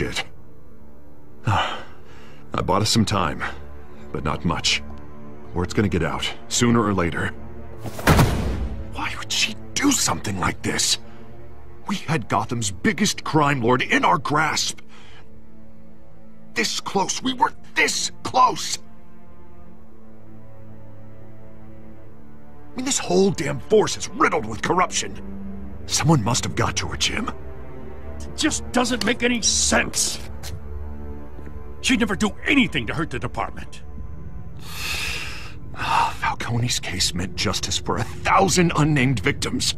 shit. I bought us some time, but not much. Word's gonna get out, sooner or later. Why would she do something like this? We had Gotham's biggest crime lord in our grasp. This close, we were this close! I mean, this whole damn force is riddled with corruption. Someone must have got to her, Jim. It just doesn't make any sense. She'd never do anything to hurt the department. Falcone's case meant justice for 1,000 unnamed victims.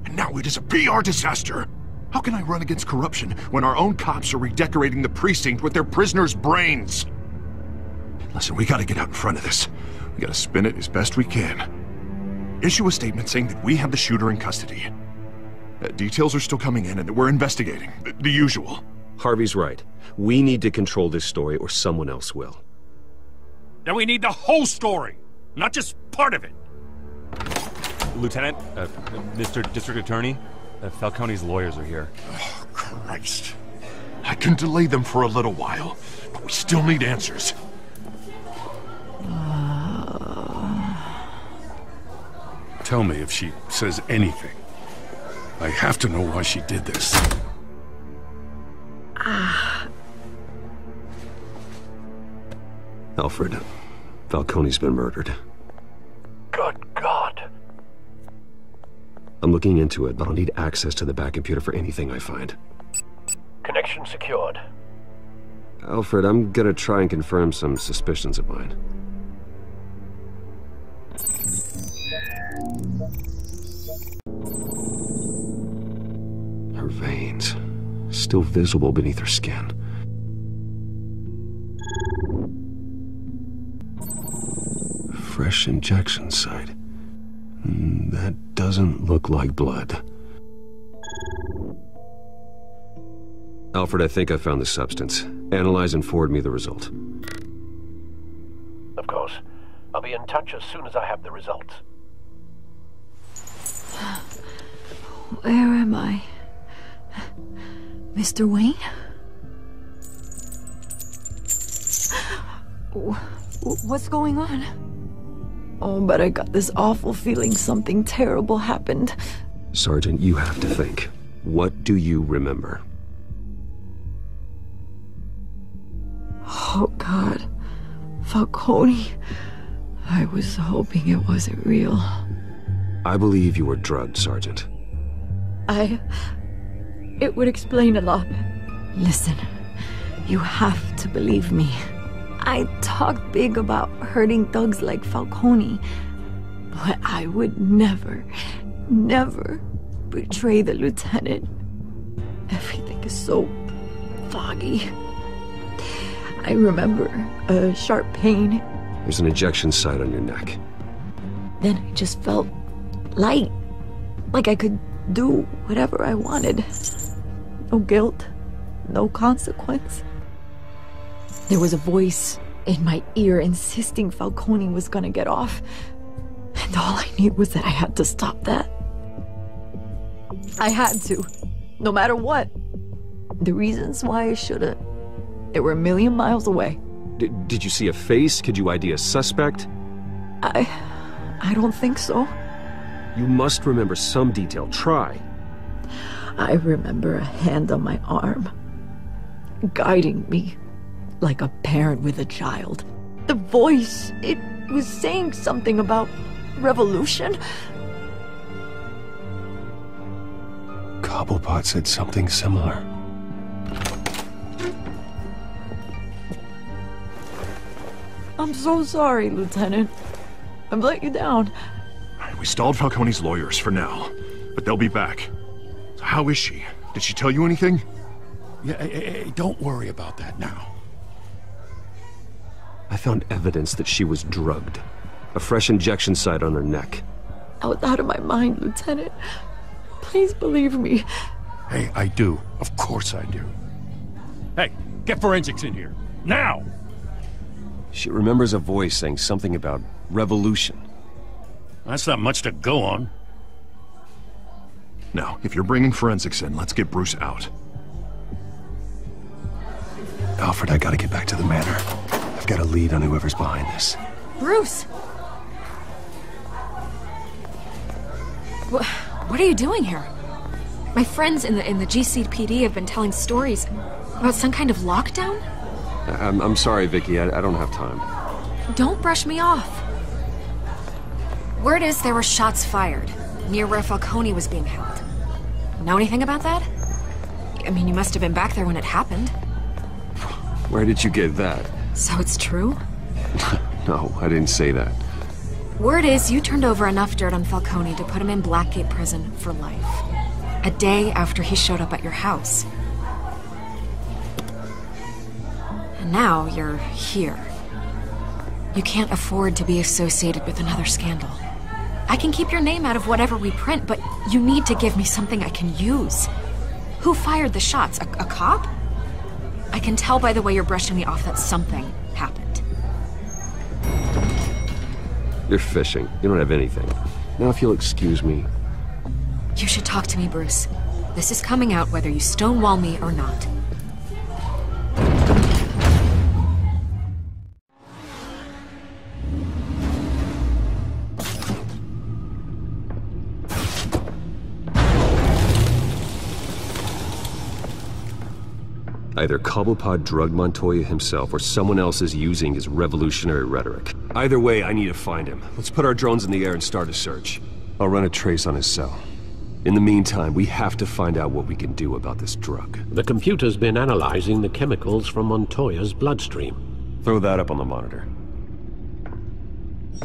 And now it is a PR disaster. How can I run against corruption when our own cops are redecorating the precinct with their prisoners' brains? Listen, we gotta get out in front of this. We gotta spin it as best we can. Issue a statement saying that we have the shooter in custody. Details are still coming in and that we're investigating. The usual. Harvey's right. We need to control this story or someone else will. Then we need the whole story, not just part of it. Lieutenant, Mr. District Attorney, Falcone's lawyers are here. Oh, Christ. I can delay them for a little while, but we still need answers. Tell me if she says anything. I have to know why she did this. Alfred, Falcone's been murdered. Good God. I'm looking into it, but I'll need access to the back computer for anything I find. Connection secured. Alfred, I'm gonna try and confirm some suspicions of mine. Her veins, still visible beneath her skin. Fresh injection site. That doesn't look like blood. Alfred, I think I found the substance. Analyze and forward me the result. Of course. I'll be in touch as soon as I have the results. Where am I? Mr. Wayne? What's going on? Oh, but I got this awful feeling something terrible happened. Sergeant, you have to think. What do you remember? Oh, God. Falcone. I was hoping it wasn't real. I believe you were drugged, Sergeant. It would explain a lot. Listen, you have to believe me. I talked big about hurting thugs like Falcone, but I would never betray the lieutenant. Everything is so foggy. I remember a sharp pain. There's an injection site on your neck. Then I just felt light, like I could do whatever I wanted. No guilt, no consequence. There was a voice in my ear insisting Falcone was gonna get off. And all I knew was that I had to stop that. I had to, no matter what. The reasons why I shouldn't, they were a million miles away. Did you see a face? Could you ID a suspect? I don't think so. You must remember some detail. Try. I remember a hand on my arm, guiding me like a parent with a child. The voice, it was saying something about revolution. Cobblepot said something similar. I'm so sorry, Lieutenant. I've let you down. We stalled Falcone's lawyers for now, but they'll be back. So how is she? Did she tell you anything? Yeah, hey, don't worry about that now. I found evidence that she was drugged. A fresh injection site on her neck. I was out of my mind, Lieutenant. Please believe me. Hey, I do. Of course I do. Hey, get forensics in here. Now! She remembers a voice saying something about revolution. That's not much to go on. Now, if you're bringing forensics in, let's get Bruce out. Alfred, I gotta get back to the manor. I've got a lead on whoever's behind this. Bruce! What are you doing here? My friends in the GCPD have been telling stories about some kind of lockdown? I'm sorry, Vicky. I don't have time. Don't brush me off. Word is there were shots fired near where Falcone was being held. Know anything about that? I mean, you must have been back there when it happened. Where did you get that? So it's true? No, I didn't say that. Word is you turned over enough dirt on Falcone to put him in Blackgate Prison for life. A day after he showed up at your house. And now you're here. You can't afford to be associated with another scandal. I can keep your name out of whatever we print, but you need to give me something I can use. Who fired the shots? A cop? I can tell by the way you're brushing me off that something happened. You're fishing. You don't have anything. Now if you'll excuse me. You should talk to me, Bruce. This is coming out whether you stonewall me or not. Either Cobblepot drugged Montoya himself or someone else is using his revolutionary rhetoric. Either way, I need to find him. Let's put our drones in the air and start a search. I'll run a trace on his cell. In the meantime, we have to find out what we can do about this drug. The computer's been analyzing the chemicals from Montoya's bloodstream. Throw that up on the monitor.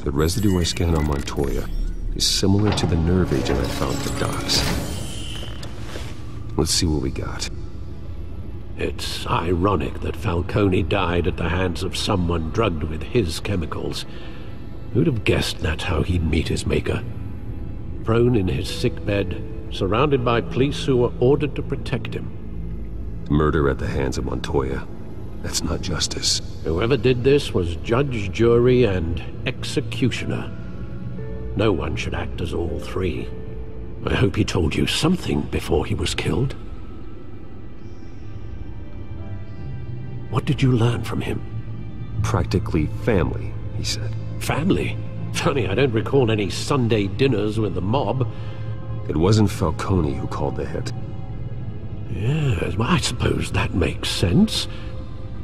The residue I scanned on Montoya is similar to the nerve agent I found at the docks. Let's see what we got. It's ironic that Falcone died at the hands of someone drugged with his chemicals. Who'd have guessed that's how he'd meet his maker? Prone in his sickbed, surrounded by police who were ordered to protect him. Murder at the hands of Montoya. That's not justice. Whoever did this was judge, jury, and executioner. No one should act as all three. I hope he told you something before he was killed. What did you learn from him? Practically family, he said. Family? Funny, I don't recall any Sunday dinners with the mob. It wasn't Falcone who called the hit. Yes, well, I suppose that makes sense.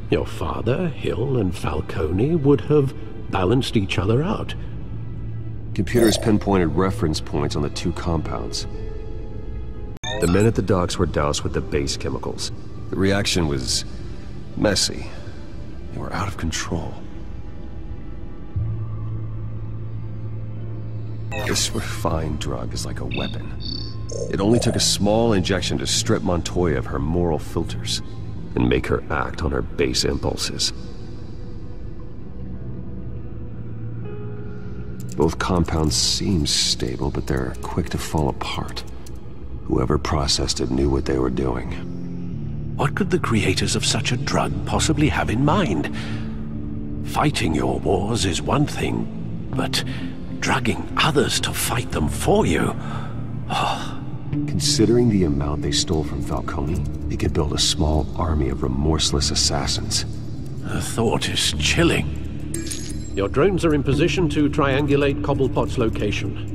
Your father, Hill, and Falcone would have balanced each other out. Computers pinpointed reference points on the two compounds. The men at the docks were doused with the base chemicals. The reaction was messy. They were out of control. This refined drug is like a weapon. It only took a small injection to strip Montoya of her moral filters and make her act on her base impulses. Both compounds seem stable, but they're quick to fall apart. Whoever processed it knew what they were doing. What could the creators of such a drug possibly have in mind? Fighting your wars is one thing, but drugging others to fight them for you? Oh. Considering the amount they stole from Falcone, they could build a small army of remorseless assassins. The thought is chilling. Your drones are in position to triangulate Cobblepot's location.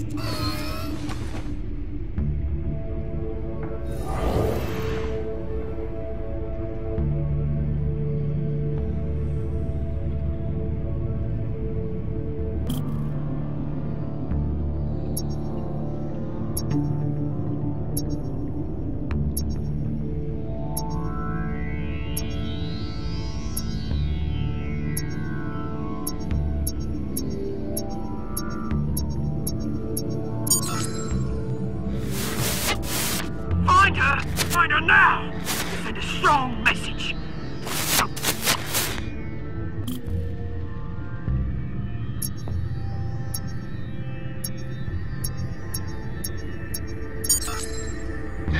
Find her now! Send a strong message!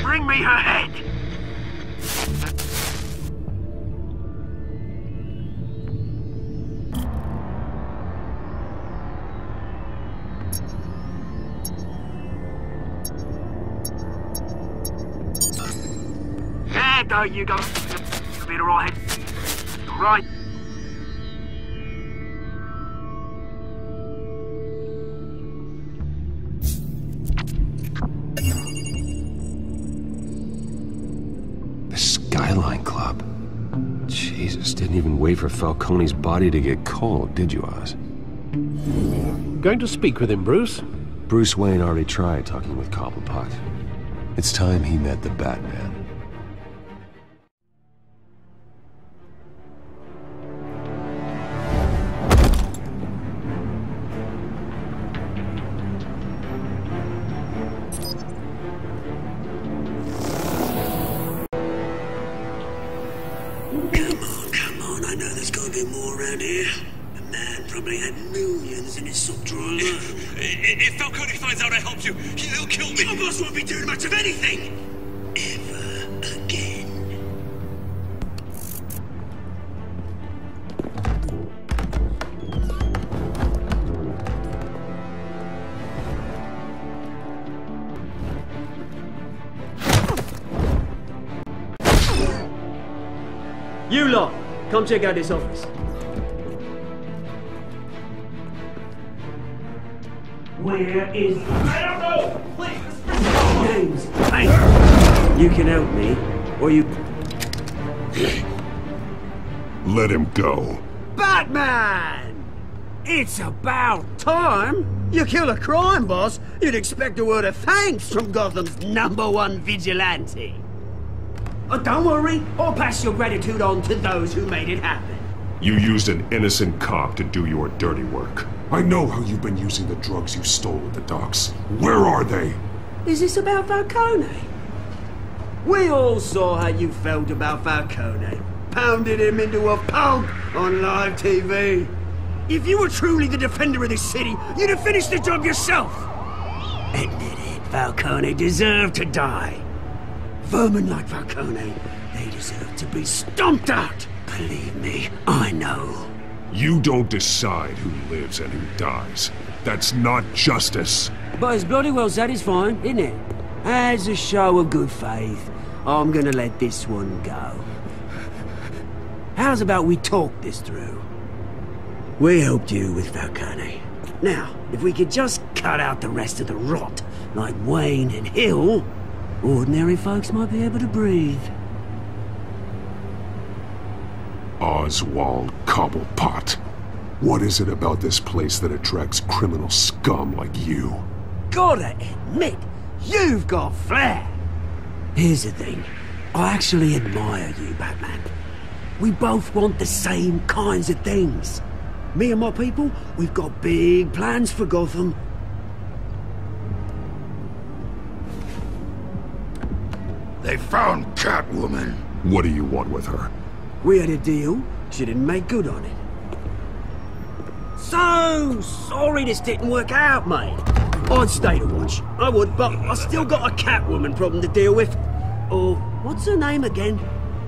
Bring me her head! There you go. You'll be all right. right. The Skyline Club. Jesus, didn't even wait for Falcone's body to get cold, did you, Oz? Going to speak with him, Bruce? Bruce Wayne already tried talking with Cobblepot. It's time he met the Batman. Come on, I know there's gotta be more around here. The man probably had millions in his sock drawer. If Falcone finds out I helped you, he'll kill me. Your boss won't be doing much of anything! Ever again. You lot, come check out this office. Where is... I don't know! Please! James, hey! You can help me, or you... Let him go. Batman! It's about time! You kill a crime boss, you'd expect a word of thanks from Gotham's #1 vigilante. Oh, don't worry, I'll pass your gratitude on to those who made it happen. You used an innocent cop to do your dirty work. I know how you've been using the drugs you stole at the docks. Where are they? Is this about Falcone? We all saw how you felt about Falcone. Pounded him into a pulp on live TV. If you were truly the defender of this city, you'd have finished the job yourself. Admit it, Falcone deserved to die. Vermin like Falcone, they deserve to be stomped out. Believe me, I know. You don't decide who lives and who dies. That's not justice. But it's bloody well satisfying, isn't it? As a show of good faith, I'm gonna let this one go. How's about we talk this through? We helped you with Falcone. Now, if we could just cut out the rest of the rot, like Wayne and Hill, ordinary folks might be able to breathe. Oswald Cobblepot. What is it about this place that attracts criminal scum like you? Gotta admit, you've got flair. Here's the thing. I actually admire you, Batman. We both want the same kinds of things. Me and my people, we've got big plans for Gotham. They found Catwoman. What do you want with her? We had a deal. She didn't make good on it. So sorry this didn't work out, mate. I'd stay to watch. I would, but I still got a Catwoman problem to deal with. Oh, what's her name again?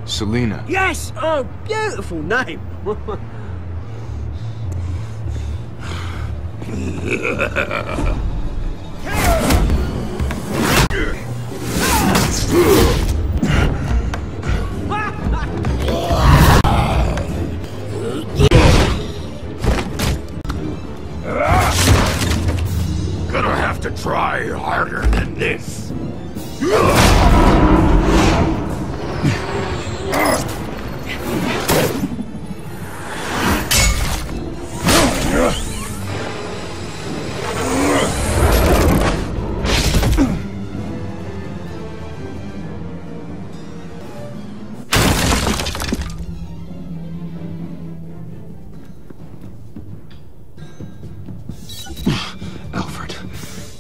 Selina. Yes! Oh, beautiful name. Gonna have to try harder than this.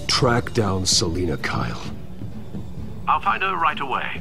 Track down Selina Kyle. I'll find her right away.